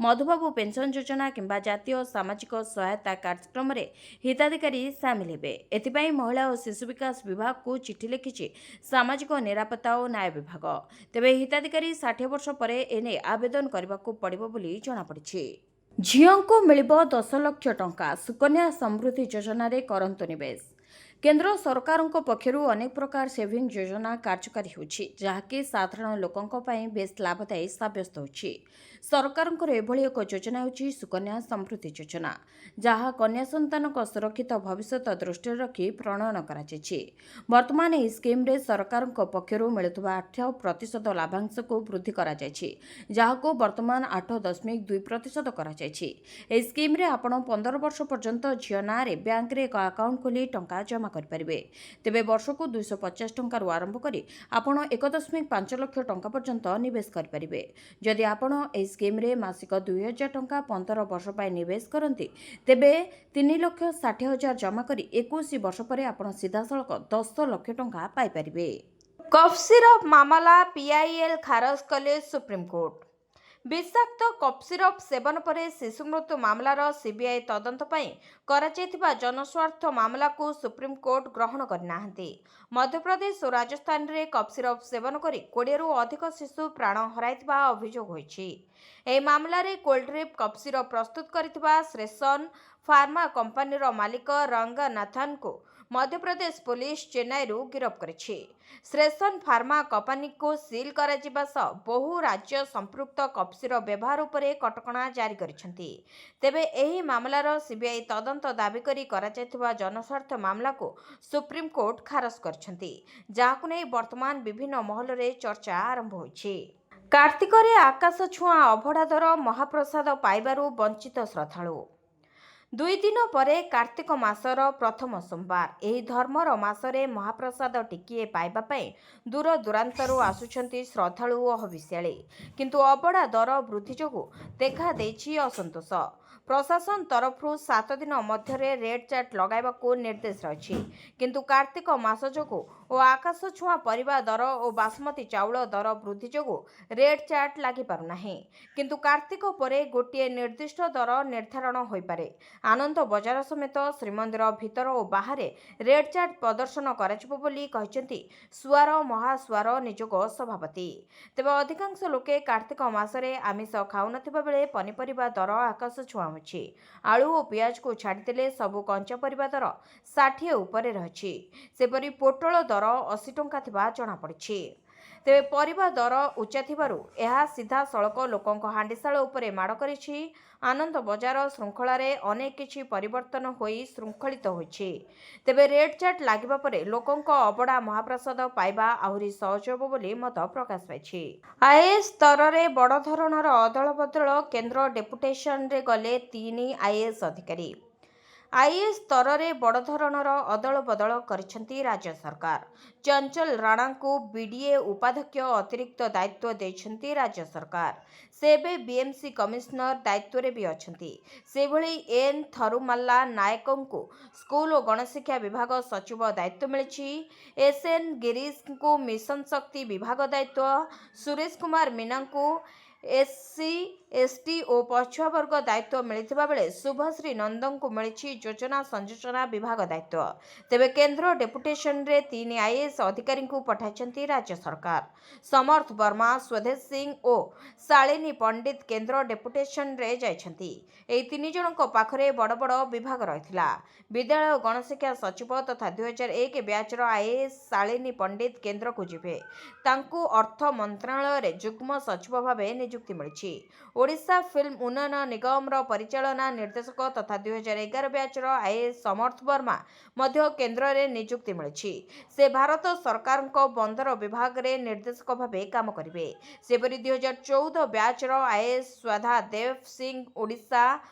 ମଧୁବାବୁ ପେନ୍ସନ ଯୋଜନା କିମ୍ବା ଜାତୀୟ ସାମାଜିକ ସହାୟତା କାର୍ଯ୍ୟକ୍ରମରେ ହିତାଧିକାରୀ ସାମିଲ ହେବେ। ଏଥିପାଇଁ ମହିଳା ଓ ଶିଶୁ ବିକାଶ ବିଭାଗକୁ ଚିଠି ଲେଖିଛି ସାମାଜିକ ନିରାପତ୍ତା ଓ ନ୍ୟାୟ ବିଭାଗ। ତେବେ ହିତାଧିକାରୀ 60 ବର୍ଷ ପରେ ଏନେଇ ଆବେଦନ କରିବାକୁ ପଡ଼ିବ ବୋଲି ଜଣାପଡ଼ିଛି। ଝିଅଙ୍କୁ ମିଳିବ 10 ଲକ୍ଷ ଟଙ୍କା, ସୁକନ୍ୟା ସମୃଦ୍ଧି ଯୋଜନାରେ କରନ୍ତୁ ନିବେଶ। କେନ୍ଦ୍ର ସରକାରଙ୍କ ପକ୍ଷରୁ ଅନେକ ପ୍ରକାର ସେଭିଂ ଯୋଜନା କାର୍ଯ୍ୟକାରୀ ହେଉଛି, ଯାହାକି ସାଧାରଣ ଲୋକଙ୍କ ପାଇଁ ବେଶ୍ ଲାଭଦାୟୀ ସାବ୍ୟସ୍ତ ହେଉଛି। ସରକାରଙ୍କର ଏଭଳି ଏକ ଯୋଜନା ହେଉଛି ସୁକନ୍ୟା ସମୃଦ୍ଧି ଯୋଜନା, ଯାହା କନ୍ୟା ସନ୍ତାନଙ୍କ ସୁରକ୍ଷିତ ଭବିଷ୍ୟତ ଦୃଷ୍ଟିରେ ରଖି ପ୍ରଣୟନ କରାଯାଇଛି। ବର୍ତ୍ତମାନ ଏହି ସ୍କିମ୍ରେ ସରକାରଙ୍କ ପକ୍ଷରୁ ମିଳୁଥିବା 8% ଲାଭାଂଶକୁ ବୃଦ୍ଧି କରାଯାଇଛି, ଯାହାକୁ ବର୍ତ୍ତମାନ 8.2% କରାଯାଇଛି। ଏହି ସ୍କିମ୍ରେ ଆପଣ 15 ବର୍ଷ ପର୍ଯ୍ୟନ୍ତ ଝିଅ ନାଁରେ ବ୍ୟାଙ୍କରେ ଏକ ଆକାଉଣ୍ଟ ଖୋଲି ଟଙ୍କା ଜମା କରିପାରିବେ। ତେବେ ବର୍ଷକୁ 250 ଟଙ୍କାରୁ ଆରମ୍ଭ କରି ଆପଣ 1.5 ଲକ୍ଷ ଟଙ୍କା ପର୍ଯ୍ୟନ୍ତ ନିବେଶ କରିପାରିବେ। ଯଦି ଆପଣ ଏହି ସ୍କିମ୍ରେ ମାସିକ 2,000 ଟଙ୍କା 15 ବର୍ଷ ପାଇଁ ନିବେଶ କରନ୍ତି, ତେବେ 3,60,000 ଜମା କରି 21 ବର୍ଷ ପରେ ଆପଣ ସିଧାସଳଖ 10 ଲକ୍ଷ ଟଙ୍କା ପାଇପାରିବେ। କଫ୍ ସିରପ ମାମଲା PIL ଖାରଜ କଲେ ସୁପ୍ରିମକୋର୍ଟ। ବିଷାକ୍ତ କଫ୍ ସିରପ ସେବନ ପରେ ଶିଶୁ ମୃତ୍ୟୁ ମାମଲାର CBI ତଦନ୍ତ ପାଇଁ କରାଯାଇଥିବା ଜନସ୍ୱାର୍ଥ ମାମଲାକୁ ସୁପ୍ରିମକୋର୍ଟ ଗ୍ରହଣ କରିନାହାନ୍ତି। ମଧ୍ୟପ୍ରଦେଶ ଓ ରାଜସ୍ଥାନରେ କଫ୍ ସିରପ ସେବନ କରି 20ରୁ ଅଧିକ ଶିଶୁ ପ୍ରାଣ ହରାଇଥିବା ଅଭିଯୋଗ ହୋଇଛି। ଏହି ମାମଲାରେ କୋଲ୍ଡ୍ରିପ୍ କଫ୍ ସିରପ ପ୍ରସ୍ତୁତ କରିଥିବା ଶ୍ରେସନ୍ ଫାର୍ମା କମ୍ପାନୀର ମାଲିକ ରଙ୍ଗନାଥନ୍ଙ୍କୁ ମଧ୍ୟପ୍ରଦେଶ ପୋଲିସ ଚେନ୍ନାଇରୁ ଗିରଫ କରିଛି। ଶ୍ରେସନ୍ ଫାର୍ମା କମ୍ପାନୀକୁ ସିଲ୍ କରାଯିବା ସହ ବହୁ ରାଜ୍ୟ ସମ୍ପୃକ୍ତ କଫ୍ ସିରପ ବ୍ୟବହାର ଉପରେ କଟକଣା ଜାରି କରିଛନ୍ତି। ତେବେ ଏହି ମାମଲାର CBI ତଦନ୍ତ ଦାବି କରି କରାଯାଇଥିବା ଜନସ୍ୱାର୍ଥ ମାମଲାକୁ ସୁପ୍ରିମକୋର୍ଟ ଖାରଜ କରିଛନ୍ତି, ଯାହାକୁ ନେଇ ବର୍ତ୍ତମାନ ବିଭିନ୍ନ ମହଲରେ ଚର୍ଚ୍ଚା ଆରମ୍ଭ ହୋଇଛି। କାର୍ତ୍ତିକରେ ଆକାଶ ଛୁଆଁ ଅଭଡ଼ା ଦର, ମହାପ୍ରସାଦ ପାଇବାରୁ ବଞ୍ଚିତ ଶ୍ରଦ୍ଧାଳୁ। 2 ଦିନ ପରେ କାର୍ତ୍ତିକ ମାସର ପ୍ରଥମ ସୋମବାର। ଏହି ଧର୍ମର ମାସରେ ମହାପ୍ରସାଦ ଟିକିଏ ପାଇବା ପାଇଁ ଦୂର ଦୂରାନ୍ତରୁ ଆସୁଛନ୍ତି ଶ୍ରଦ୍ଧାଳୁ ଓ ହବିଷ୍ୟାଳି। କିନ୍ତୁ ଅବଢ଼ା ଦର ବୃଦ୍ଧି ଯୋଗୁଁ ଦେଖାଦେଇଛି ଅସନ୍ତୋଷ। ପ୍ରଶାସନ ତରଫରୁ 7 ଦିନ ମଧ୍ୟରେ ରେଡ୍ ଚାର୍ଟ ଲଗାଇବାକୁ ନିର୍ଦ୍ଦେଶ ରହିଛି। କିନ୍ତୁ କାର୍ତ୍ତିକ ମାସ ଯୋଗୁଁ ଓ ଆକାଶ ଛୁଆଁ ପରିବା ଦର ଓ ବାସମତୀ ଚାଉଳ ଦର ବୃଦ୍ଧି ଯୋଗୁଁ ରେଡ୍ ଚାର୍ଟ ଲାଗିପାରୁନାହିଁ। କିନ୍ତୁ କାର୍ତ୍ତିକ ପରେ ଗୋଟିଏ ନିର୍ଦ୍ଦିଷ୍ଟ ଦର ନିର୍ଦ୍ଧାରଣ ହୋଇପାରେ। ଆନନ୍ଦ ବଜାର ସମେତ ଶ୍ରୀମନ୍ଦିର ଭିତର ଓ ବାହାରେ ରେଡ୍ ଚାର୍ଟ ପ୍ରଦର୍ଶନ କରାଯିବ ବୋଲି କହିଛନ୍ତି ସୁଆର ମହାସୁଆର ନିଯୋଗ ସଭାପତି। ତେବେ ଅଧିକାଂଶ ଲୋକେ କାର୍ତ୍ତିକ ମାସରେ ଆମିଷ ଖାଉନଥିବା ବେଳେ ପନିପରିବା ଦର ଆକାଶ ଛୁଆଁ ହୋଇଛି। ଆଳୁ ଓ ପିଆଜକୁ ଛାଡ଼ିଦେଲେ ସବୁ କଞ୍ଚା ପରିବା ଦର 60 ଉପରେ ରହିଛି। ସେପରି ପୋଟଳ ଦର 80 ଟଙ୍କା ଥିବା ଜଣାପଡ଼ିଛି। ତେବେ ପରିବା ଦର ଉଚ୍ଚା ଥିବାରୁ ଏହା ସିଧାସଳଖ ଲୋକଙ୍କ ହାଣ୍ଡିଶାଳ ଉପରେ ମାଡ଼ କରିଛି। ଆନନ୍ଦ ବଜାର ଶୃଙ୍ଖଳାରେ ଅନେକ କିଛି ପରିବର୍ତ୍ତନ ହୋଇ ଶୃଙ୍ଖଳିତ ହୋଇଛି। ତେବେ ରେଡ୍ ଚାର୍ଟ ଲାଗିବା ପରେ ଲୋକଙ୍କ ଅବଢ଼ା ମହାପ୍ରସାଦ ପାଇବା ଆହୁରି ସହଜ ହେବ ବୋଲି ମତ ପ୍ରକାଶ ପାଇଛି। IAS ସ୍ତରରେ ବଡ଼ ଧରଣର ଅଦଳବଦଳ, କେନ୍ଦ୍ର ଡେପୁଟେସନରେ ଗଲେ 3 IAS ଅଧିକାରୀ। IAS ସ୍ତରରେ ବଡ଼ ଧରଣର ଅଦଳବଦଳ କରିଛନ୍ତି ରାଜ୍ୟ ସରକାର। ଚଞ୍ଚଲ ରାଣାଙ୍କୁ BDA ଉପାଧ୍ୟକ୍ଷ ଅତିରିକ୍ତ ଦାୟିତ୍ୱ ଦେଇଛନ୍ତି ରାଜ୍ୟ ସରକାର। ସେ ଏବେ BMC କମିଶନର ଦାୟିତ୍ୱରେ ବି ଅଛନ୍ତି। ସେହିଭଳି N ଥରୁମାଲା ନାୟକଙ୍କୁ ସ୍କୁଲ ଓ ଗଣଶିକ୍ଷା ବିଭାଗ ସଚିବ ଦାୟିତ୍ୱ ମିଳିଛି। SN ଗିରିଶଙ୍କୁ ମିଶନ ଶକ୍ତି ବିଭାଗ ଦାୟିତ୍ୱ, ସୁରେଶ କୁମାର ମୀନାଙ୍କୁ SC ST ଓ ପଛୁଆବର୍ଗ ଦାୟିତ୍ୱ ମିଳିଥିବା ବେଳେ ଶୁଭଶ୍ରୀ ନନ୍ଦଙ୍କୁ ମିଳିଛି ଯୋଜନା ସଂଯୋଜନା ବିଭାଗ ଦାୟିତ୍ୱ। ତେବେ କେନ୍ଦ୍ର ଡେପୁଟେସନରେ 3 IAS ଅଧିକାରୀଙ୍କୁ ପଠାଇଛନ୍ତି ରାଜ୍ୟ ସରକାର। ସମର୍ଥ ବର୍ମା, ସ୍ୱଦେଶ ସିଂ ଓ ଶାଳିନୀ ପଣ୍ଡିତ କେନ୍ଦ୍ର ଡେପୁଟେସନରେ ଯାଇଛନ୍ତି। ଏହି 3 ଜଣଙ୍କ ପାଖରେ ବଡ଼ ବଡ଼ ବିଭାଗ ରହିଥିଲା। ବିଦ୍ୟାଳୟ ଓ ଗଣଶିକ୍ଷା ସଚିବ ତଥା 2001 ବ୍ୟାଚର IAS ଶାଳିନୀ ପଣ୍ଡିତ କେନ୍ଦ୍ରକୁ ଯିବେ। ତାଙ୍କୁ ଅର୍ଥ ମନ୍ତ୍ରଣାଳୟରେ ଯୁଗ୍ମ ସଚିବ ଭାବେ ନିଯୁକ୍ତି ମିଳିଛି। ଓଡ଼ିଶା ଫିଲ୍ମ ଉନ୍ନୟନ ନିଗମର ପରିଚାଳନା ନିର୍ଦ୍ଦେଶକ ତଥା 2011 ବ୍ୟାଚର IAS ସମର୍ଥ ବର୍ମା ମଧ୍ୟ କେନ୍ଦ୍ରରେ ନିଯୁକ୍ତି ମିଳିଛି। ସେ ଭାରତ ସରକାରଙ୍କ ବନ୍ଦର ବିଭାଗରେ ନିର୍ଦ୍ଦେଶକ ଭାବେ କାମ କରିବେ। ସେପରି 2014 ବ୍ୟାଚର IAS ସ୍ୱଧା ଦେବ ସିଂ ଓଡ଼ିଶା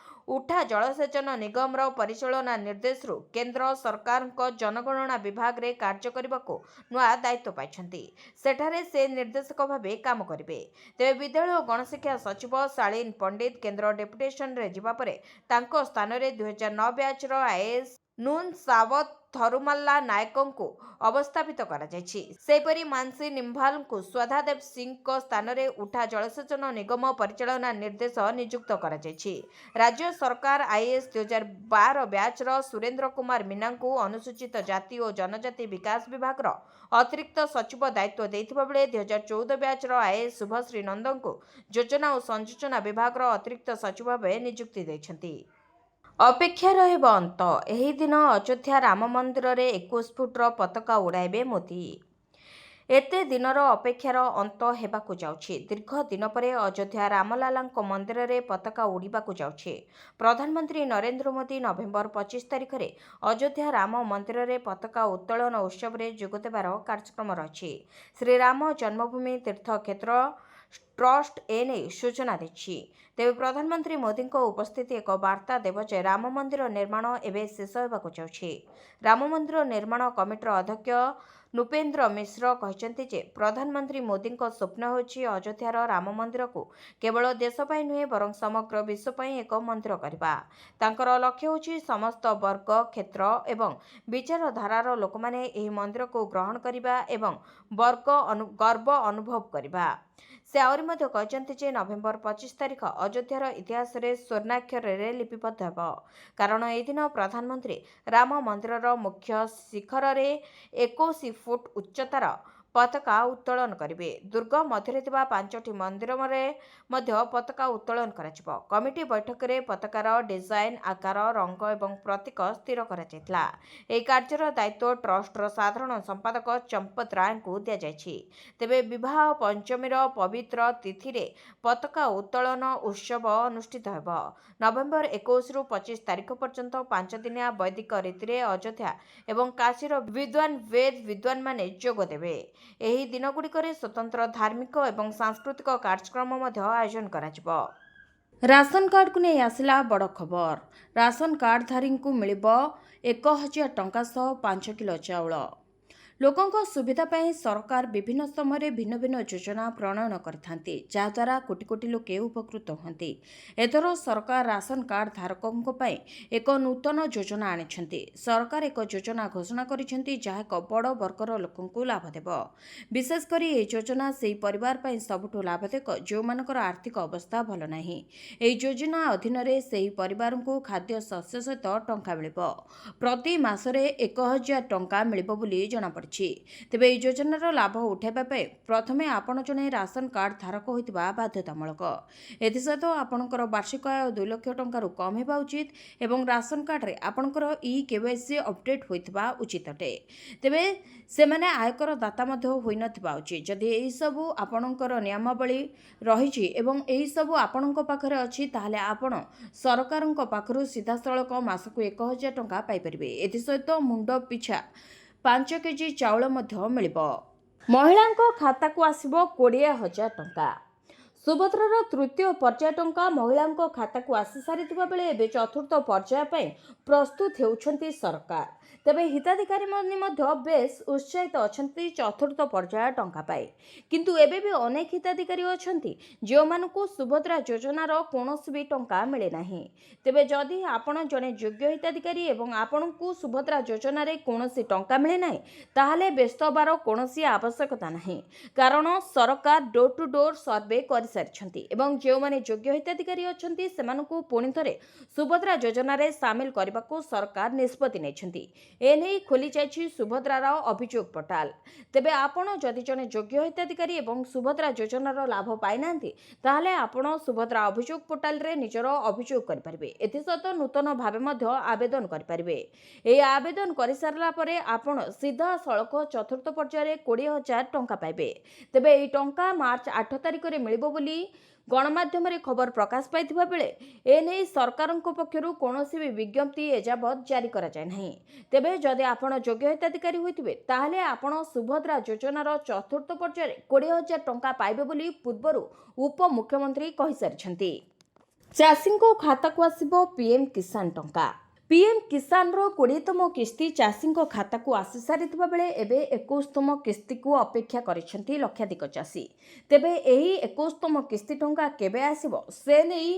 ଉଠା ଜଳସେଚନ ନିଗମର ପରିଚାଳନା ନିର୍ଦ୍ଦେଶରୁ କେନ୍ଦ୍ର ସରକାରଙ୍କ ଜନଗଣନା ବିଭାଗରେ କାର୍ଯ୍ୟ କରିବାକୁ ନୂଆ ଦାୟିତ୍ୱ ପାଇଛନ୍ତି। ସେଠାରେ ସେ ନିର୍ଦ୍ଦେଶକ ଭାବେ କାମ କରିବେ। ତେବେ ବିଦ୍ୟାଳୟ ଓ ଗଣଶିକ୍ଷା ସଚିବ ଶାଳିନ ପଣ୍ଡିତ କେନ୍ଦ୍ର ଡେପୁଟେସନରେ ଯିବା ପରେ ତାଙ୍କ ସ୍ଥାନରେ 2009 ବ୍ୟାଚ୍ର ଆଇଏଏସ୍ ନୁନ୍ ସାବତ ଥରୁମାଲ୍ଲା ନାୟକଙ୍କୁ ଅବସ୍ଥାପିତ କରାଯାଇଛି। ସେହିପରି ମାନସୀ ନିମ୍ଭାଲଙ୍କୁ ସ୍ୱଧାଦେବ ସିଂଙ୍କ ସ୍ଥାନରେ ଉଠା ଜଳସେଚନ ନିଗମ ପରିଚାଳନା ନିର୍ଦ୍ଦେଶ ନିଯୁକ୍ତ କରାଯାଇଛି। ରାଜ୍ୟ ସରକାର ଆଇଏଏସ୍ 2012 ବ୍ୟାଚ୍ର ସୁରେନ୍ଦ୍ର କୁମାର ମୀନାଙ୍କୁ ଅନୁସୂଚିତ ଜାତି ଓ ଜନଜାତି ବିକାଶ ବିଭାଗର ଅତିରିକ୍ତ ସଚିବ ଦାୟିତ୍ୱ ଦେଇଥିବା ବେଳେ 2014 ବ୍ୟାଚ୍ର ଆଇଏଏସ୍ ଶୁଭଶ୍ରୀ ନନ୍ଦଙ୍କୁ ଯୋଜନା ଓ ସଂଯୋଜନା ବିଭାଗର ଅତିରିକ୍ତ ସଚିବ ଭାବେ ନିଯୁକ୍ତି ଦେଇଛନ୍ତି। ଅପେକ୍ଷାର ହେବ ଅନ୍ତ। ଏହି ଦିନ ଅଯୋଧ୍ୟା ରାମ ମନ୍ଦିରରେ 21 ଫୁଟର ପତାକା ଉଡ଼ାଇବେ ମୋଦି। ଏତେ ଦିନର ଅପେକ୍ଷାର ଅନ୍ତ ହେବାକୁ ଯାଉଛି। ଦୀର୍ଘ ଦିନ ପରେ ଅଯୋଧ୍ୟା ରାମଲାଲାଙ୍କ ମନ୍ଦିରରେ ପତାକା ଉଡ଼ିବାକୁ ଯାଉଛି। ପ୍ରଧାନମନ୍ତ୍ରୀ ନରେନ୍ଦ୍ର ମୋଦି ନଭେମ୍ବର 25 ତାରିଖରେ ଅଯୋଧ୍ୟା ରାମ ମନ୍ଦିରରେ ପତାକା ଉତ୍ତୋଳନ ଉତ୍ସବରେ ଯୋଗଦେବାର କାର୍ଯ୍ୟକ୍ରମ ରହିଛି। ଶ୍ରୀରାମ ଜନ୍ମଭୂମି ତୀର୍ଥକ୍ଷେତ୍ର ଟ୍ରଷ୍ଟ ଏନେଇ ସୂଚନା ଦେଇଛି। ତେବେ ପ୍ରଧାନମନ୍ତ୍ରୀ ମୋଦିଙ୍କ ଉପସ୍ଥିତି ଏକ ବାର୍ତ୍ତା ଦେବ ଯେ ରାମ ମନ୍ଦିର ନିର୍ମାଣ ଏବେ ଶେଷ ହେବାକୁ ଯାଉଛି। ରାମ ମନ୍ଦିର ନିର୍ମାଣ କମିଟିର ଅଧ୍ୟକ୍ଷ ନୃପେନ୍ଦ୍ର ମିଶ୍ର କହିଛନ୍ତି ଯେ ପ୍ରଧାନମନ୍ତ୍ରୀ ମୋଦିଙ୍କ ସ୍ୱପ୍ନ ହେଉଛି ଅଯୋଧ୍ୟାର ରାମ ମନ୍ଦିରକୁ କେବଳ ଦେଶ ପାଇଁ ନୁହେଁ ବରଂ ସମଗ୍ର ବିଶ୍ୱ ପାଇଁ ଏକ ମନ୍ଦିର କରିବା। ତାଙ୍କର ଲକ୍ଷ୍ୟ ହେଉଛି ସମସ୍ତ ବର୍ଗ, କ୍ଷେତ୍ର ଏବଂ ବିଚାରଧାରାର ଲୋକମାନେ ଏହି ମନ୍ଦିରକୁ ଗ୍ରହଣ କରିବା ଏବଂ ଗର୍ବ ଅନୁଭବ କରିବା। ସେ ଆହୁରି ମଧ୍ୟ କହିଛନ୍ତି ଯେ ନଭେମ୍ବର 25 ତାରିଖ ଅଯୋଧ୍ୟାର ଇତିହାସରେ ସ୍ୱର୍ଣ୍ଣାକ୍ଷରରେ ଲିପିବଦ୍ଧ ହେବ। କାରଣ ଏହି ଦିନ ପ୍ରଧାନମନ୍ତ୍ରୀ ରାମ ମନ୍ଦିରର ମୁଖ୍ୟ ଶିଖରରେ 21 ଫୁଟ ଉଚ୍ଚତାର ପତାକା ଉତ୍ତୋଳନ କରିବେ। ଦୁର୍ଗ ମଧ୍ୟରେ ଥିବା 5ଟି ମନ୍ଦିରରେ ମଧ୍ୟ ପତାକା ଉତ୍ତୋଳନ କରାଯିବ। କମିଟି ବୈଠକରେ ପତାକାର ଡିଜାଇନ୍, ଆକାର, ରଙ୍ଗ ଏବଂ ପ୍ରତୀକ ସ୍ଥିର କରାଯାଇଥିଲା। ଏହି କାର୍ଯ୍ୟର ଦାୟିତ୍ୱ ଟ୍ରଷ୍ଟର ସାଧାରଣ ସମ୍ପାଦକ ଚମ୍ପତ ରାୟଙ୍କୁ ଦିଆଯାଇଛି। ତେବେ ବିବାହ ପଞ୍ଚମୀର ପବିତ୍ର ତିଥିରେ ପତାକା ଉତ୍ତୋଳନ ଉତ୍ସବ ଅନୁଷ୍ଠିତ ହେବ। ନଭେମ୍ବର 21ରୁ 25 ତାରିଖ ପର୍ଯ୍ୟନ୍ତ 5 ଦିନିଆ ବୈଦିକ ରୀତିରେ ଅଯୋଧ୍ୟା ଏବଂ କାଶୀର ବିଦ୍ୱାନ ବେଦ ବିଦ୍ୱାନମାନେ ଯୋଗ ଦେବେ। ଏହି ଦିନଗୁଡ଼ିକରେ ସ୍ୱତନ୍ତ୍ର ଧାର୍ମିକ ଏବଂ ସାଂସ୍କୃତିକ କାର୍ଯ୍ୟକ୍ରମ ମଧ୍ୟ ଆୟୋଜନ କରାଯିବ। ରାସନ କାର୍ଡକୁ ନେଇ ଆସିଲା ବଡ଼ ଖବର। ରାସନ କାର୍ଡଧାରୀଙ୍କୁ ମିଳିବ 1000 ଟଙ୍କା ସହ 5 କିଲୋ ଚାଉଳ। ଲୋକଙ୍କ ସୁବିଧା ପାଇଁ ସରକାର ବିଭିନ୍ନ ସମୟରେ ଭିନ୍ନ ଭିନ୍ନ ଯୋଜନା ପ୍ରଣୟନ କରିଥାନ୍ତି, ଯାହାଦ୍ୱାରା କୋଟି କୋଟି ଲୋକେ ଉପକୃତ ହୁଅନ୍ତି। ଏଥର ସରକାର ରାସନ କାର୍ଡ ଧାରକଙ୍କ ପାଇଁ ଏକ ନୂତନ ଯୋଜନା ଆଣିଛନ୍ତି। ସରକାର ଏକ ଯୋଜନା ଘୋଷଣା କରିଛନ୍ତି ଯାହା ଏକ ବଡ଼ ବର୍ଗର ଲୋକଙ୍କୁ ଲାଭ ଦେବ। ବିଶେଷ କରି ଏହି ଯୋଜନା ସେହି ପରିବାର ପାଇଁ ସବୁଠୁ ଲାଭଦାୟକ ଯେଉଁମାନଙ୍କର ଆର୍ଥିକ ଅବସ୍ଥା ଭଲ ନାହିଁ। ଏହି ଯୋଜନା ଅଧୀନରେ ସେହି ପରିବାରଙ୍କୁ ଖାଦ୍ୟ ଶସ୍ୟ ସହିତ ଟଙ୍କା ମିଳିବ। ପ୍ରତି ମାସରେ 1000 ଟଙ୍କା ମିଳିବ ବୋଲି ଜଣାପଡ଼ିଛି। ତେବେ ଏହି ଯୋଜନାର ଲାଭ ଉଠାଇବା ପାଇଁ ପ୍ରଥମେ ଆପଣ ଜଣେ ରାସନ କାର୍ଡ ଧାରକ ହୋଇଥିବା ବାଧ୍ୟତାମୂଳକ। ଏଥିସହିତ ଆପଣଙ୍କର ବାର୍ଷିକ ଆୟ 2 ଲକ୍ଷ ଟଙ୍କାରୁ କମ୍ ହେବା ଉଚିତ ଏବଂ ରାସନ କାର୍ଡରେ ଆପଣଙ୍କର KYC ଅପଡେଟ୍ ହୋଇଥିବା ଉଚିତ ଅଟେ। ତେବେ ସେମାନେ ଆୟକର ଦାତା ମଧ୍ୟ ହୋଇନଥିବା ଉଚିତ। ଯଦି ଏହିସବୁ ଆପଣଙ୍କର ନିୟମାବଳୀ ରହିଛି ଏବଂ ଏହିସବୁ ଆପଣଙ୍କ ପାଖରେ ଅଛି ତାହେଲେ ଆପଣ ସରକାରଙ୍କ ପାଖରୁ ସିଧାସଳଖ ମାସକୁ 1000 ଟଙ୍କା ପାଇପାରିବେ। ଏଥିସହିତ ମୁଣ୍ଡ ପିଛା 5 କେଜି ଚାଉଳ ମଧ୍ୟ ମିଳିବ। ମହିଳାଙ୍କ ଖାତାକୁ ଆସିବ 20,000 ଟଙ୍କା। ସୁଭଦ୍ରାର ତୃତୀୟ ପର୍ଯ୍ୟାୟ ଟଙ୍କା ମହିଳାଙ୍କ ଖାତାକୁ ଆସିସାରିଥିବା ବେଳେ ଏବେ ଚତୁର୍ଥ ପର୍ଯ୍ୟାୟ ପାଇଁ ପ୍ରସ୍ତୁତ ହେଉଛନ୍ତି ସରକାର। ତେବେ ହିତାଧିକାରୀମାନେ ମଧ୍ୟ ବେଶ୍ ଉତ୍ସାହିତ ଅଛନ୍ତି ଚତୁର୍ଥ ପର୍ଯ୍ୟାୟ ଟଙ୍କା ପାଇଁ। କିନ୍ତୁ ଏବେ ବି ଅନେକ ହିତାଧିକାରୀ ଅଛନ୍ତି ଯେଉଁମାନଙ୍କୁ ସୁଭଦ୍ରା ଯୋଜନାର କୌଣସି ବି ଟଙ୍କା ମିଳେ ନାହିଁ। ତେବେ ଯଦି ଆପଣ ଜଣେ ଯୋଗ୍ୟ ହିତାଧିକାରୀ ଏବଂ ଆପଣଙ୍କୁ ସୁଭଦ୍ରା ଯୋଜନାରେ କୌଣସି ଟଙ୍କା ମିଳେ ନାହିଁ ତାହେଲେ ବ୍ୟସ୍ତ ହେବାର କୌଣସି ଆବଶ୍ୟକତା ନାହିଁ। କାରଣ ସରକାର ଡୋର ଟୁ ଡୋର ସର୍ଭେ କରିସାରିଛନ୍ତି ଏବଂ ଯେଉଁମାନେ ଯୋଗ୍ୟ ହିତାଧିକାରୀ ଅଛନ୍ତି ସେମାନଙ୍କୁ ପୁଣି ଥରେ ସୁଭଦ୍ରା ଯୋଜନାରେ ସାମିଲ କରିବାକୁ ସରକାର ନିଷ୍ପତ୍ତି ନେଇଛନ୍ତି। ଏନେଇ ଖୋଲିଯାଇଛି ସୁଭଦ୍ରାର ଅଭିଯୋଗ ପୋର୍ଟାଲ। ତେବେ ଆପଣ ଯଦି ଜଣେ ଯୋଗ୍ୟ ହିତାଧିକାରୀ ଏବଂ ସୁଭଦ୍ରା ଯୋଜନାର ଲାଭ ପାଇନାହାନ୍ତି ତାହେଲେ ଆପଣ ସୁଭଦ୍ରା ଅଭିଯୋଗ ପୋର୍ଟାଲରେ ନିଜର ଅଭିଯୋଗ କରିପାରିବେ। ଏଥିସହିତ ନୂତନ ଭାବେ ମଧ୍ୟ ଆବେଦନ କରିପାରିବେ। ଏହି ଆବେଦନ କରିସାରିଲା ପରେ ଆପଣ ସିଧାସଳଖ ଚତୁର୍ଥ ପର୍ଯ୍ୟାୟରେ 20,000 ଟଙ୍କା ପାଇବେ। ତେବେ ଏହି ଟଙ୍କା ମାର୍ଚ୍ଚ 8 ତାରିଖରେ ମିଳିବ ବୋଲି ଗଣମାଧ୍ୟମରେ ଖବର ପ୍ରକାଶ ପାଇଥିବା ବେଳେ ଏନେଇ ସରକାରଙ୍କ ପକ୍ଷରୁ କୌଣସି ବି ବିଜ୍ଞପ୍ତି ଏଯାବତ୍ ଜାରି କରାଯାଇ ନାହିଁ। ତେବେ ଯଦି ଆପଣ ଯୋଗ୍ୟ ହିତାଧିକାରୀ ହୋଇଥିବେ ତାହେଲେ ଆପଣ ସୁଭଦ୍ରା ଯୋଜନାର ଚତୁର୍ଥ ପର୍ଯ୍ୟାୟରେ 20,000 ଟଙ୍କା ପାଇବେ ବୋଲି ପୂର୍ବରୁ ଉପମୁଖ୍ୟମନ୍ତ୍ରୀ କହିସାରିଛନ୍ତି। ଚାଷୀଙ୍କ ଖାତାକୁ ଆସିବ ପିଏମ୍ କିଷାନ ଟଙ୍କା। ପିଏମ୍ କିଷାନର 20ତମ କିସ୍ତି ଚାଷୀଙ୍କ ଖାତାକୁ ଆସି ସାରିଥିବା ବେଳେ ଏବେ 21ତମ କିସ୍ତିକୁ ଅପେକ୍ଷା କରିଛନ୍ତି ଲକ୍ଷାଧିକ ଚାଷୀ। ତେବେ ଏହି 21ତମ କିସ୍ତି ଟଙ୍କା କେବେ ଆସିବ ସେ ନେଇ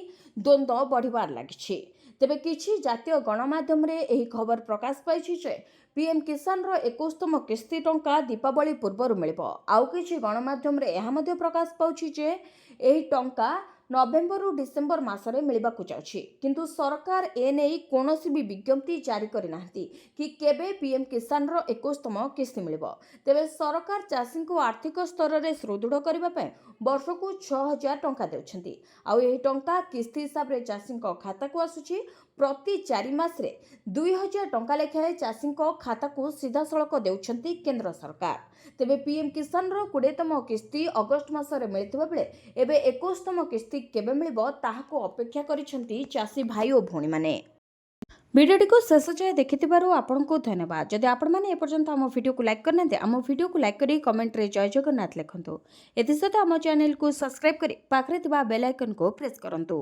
ଦ୍ୱନ୍ଦ୍ୱ ବଢ଼ିବାରେ ଲାଗିଛି। ତେବେ କିଛି ଜାତୀୟ ଗଣମାଧ୍ୟମରେ ଏହି ଖବର ପ୍ରକାଶ ପାଇଛି ଯେ ପିଏମ୍ କିଷାନର 21ତମ କିସ୍ତି ଟଙ୍କା ଦୀପାବଳି ପୂର୍ବରୁ ମିଳିବ। ଆଉ କିଛି ଗଣମାଧ୍ୟମରେ ଏହା ମଧ୍ୟ ପ୍ରକାଶ ପାଉଛି ଯେ ଏହି ଟଙ୍କା ନଭେମ୍ବରରୁ ଡିସେମ୍ବର ମାସରେ ମିଳିବାକୁ ଯାଉଛି। କିନ୍ତୁ ସରକାର ଏନେଇ କୌଣସି ବି ବିଜ୍ଞପ୍ତି ଜାରି କରିନାହାନ୍ତି କି କେବେ ପିଏମ୍ କିଷାନର 21ତମ କିସ୍ତି ମିଳିବ। ତେବେ ସରକାର ଚାଷୀଙ୍କୁ ଆର୍ଥିକ ସ୍ତରରେ ସୁଦୃଢ଼ କରିବା ପାଇଁ ବର୍ଷକୁ 6,000 ଟଙ୍କା ଦେଉଛନ୍ତି। ଆଉ ଏହି ଟଙ୍କା କିସ୍ତି ହିସାବରେ ଚାଷୀଙ୍କ ଖାତାକୁ ଆସୁଛି। ପ୍ରତି 4 ମାସରେ 2,000 ଟଙ୍କା ଲେଖାଏଁ ଚାଷୀଙ୍କ ଖାତାକୁ ସିଧାସଳଖ ଦେଉଛନ୍ତି କେନ୍ଦ୍ର ସରକାର। ତେବେ ପିଏମ୍ କିଷାନର 20ତମ କିସ୍ତି ଅଗଷ୍ଟ ମାସରେ ମିଳିଥିବା ବେଳେ ଏବେ 21ତମ କିସ୍ତି କେବେ ମିଳିବ ତାହାକୁ ଅପେକ୍ଷା କରିଛନ୍ତି ଚାଷୀ ଭାଇ ଓ ଭଉଣୀମାନେ। ଭିଡ଼ିଓଟିକୁ ଶେଷ ଯାଏ ଦେଖିଥିବାରୁ ଆପଣଙ୍କୁ ଧନ୍ୟବାଦ। ଯଦି ଆପଣମାନେ ଏପର୍ଯ୍ୟନ୍ତ ଆମ ଭିଡ଼ିଓକୁ ଲାଇକ୍ କରିନାହାନ୍ତି ଆମ ଭିଡ଼ିଓକୁ ଲାଇକ୍ କରି କମେଣ୍ଟରେ ଜୟ ଜଗନ୍ନାଥ ଲେଖନ୍ତୁ। ଏଥିସହିତ ଆମ ଚ୍ୟାନେଲକୁ ସବସ୍କ୍ରାଇବ୍ କରି ପାଖରେ ଥିବା ବେଲ୍ ଆଇକନ୍କୁ ପ୍ରେସ୍ କରନ୍ତୁ।